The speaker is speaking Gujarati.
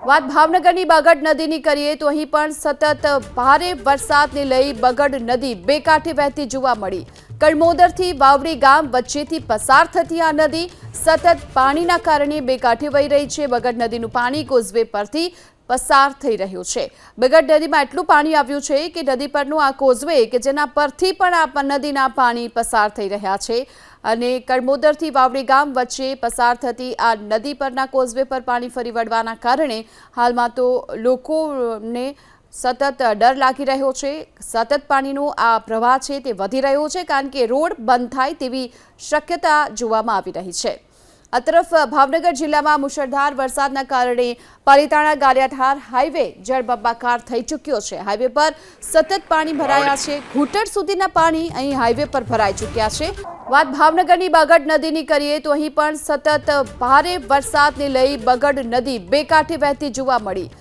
વાત ભાવનગરની બગડ નદીની કરીએ તો અહીં પણ સતત ભારે વરસાદને લઈ બગડ નદી બે કાંઠે વહેતી જોવા મળી। કડમોદરથી વાવડી ગામ વચ્ચેથી પસાર થતી આ નદી સતત પાણીના કારણે બે કાંઠે વહી રહી છે। બગડ નદીનું પાણી કોઝવે પરથી પસાર થઈ રહ્યું છે। બગડ નદીમાં એટલું પાણી આવ્યું છે કે નદી પરનું આ કોઝવે કે જેના પરથી પણ આ નદીના પાણી પસાર થઈ રહ્યા છે અને કડમોદરથી વાવડી ગામ વચ્ચે પસાર થતી આ નદી પરના કોઝવે પર પાણી ફરી વળવાના કારણે હાલમાં તો લોકોને સતત ડર લાગી રહ્યો છે। સતત પાણીનો આ પ્રવાહ છે તે વધી રહ્યો છે કારણ કે રોડ બંધ થાય તેવી શક્યતા જોવામાં આવી રહી છે। આ તરફ ભાવનગર જિલ્લામાં મુશળધાર વરસાદના કારણે પાલીતાણા ગારિયાધાર હાઈવે જળબંબાકાર થઈ ચૂક્યો છે। હાઈવે પર સતત પાણી ભરાયા છે। ઘૂંટણ સુધીના પાણી અહીં હાઈવે પર ભરાઈ ચૂક્યા છે। વાત ભાવનગરની બગડ નદીની કરીએ તો અહીં પણ સતત ભારે વરસાદને લઈ બગડ નદી બે કાંઠે વહેતી જોવા મળી।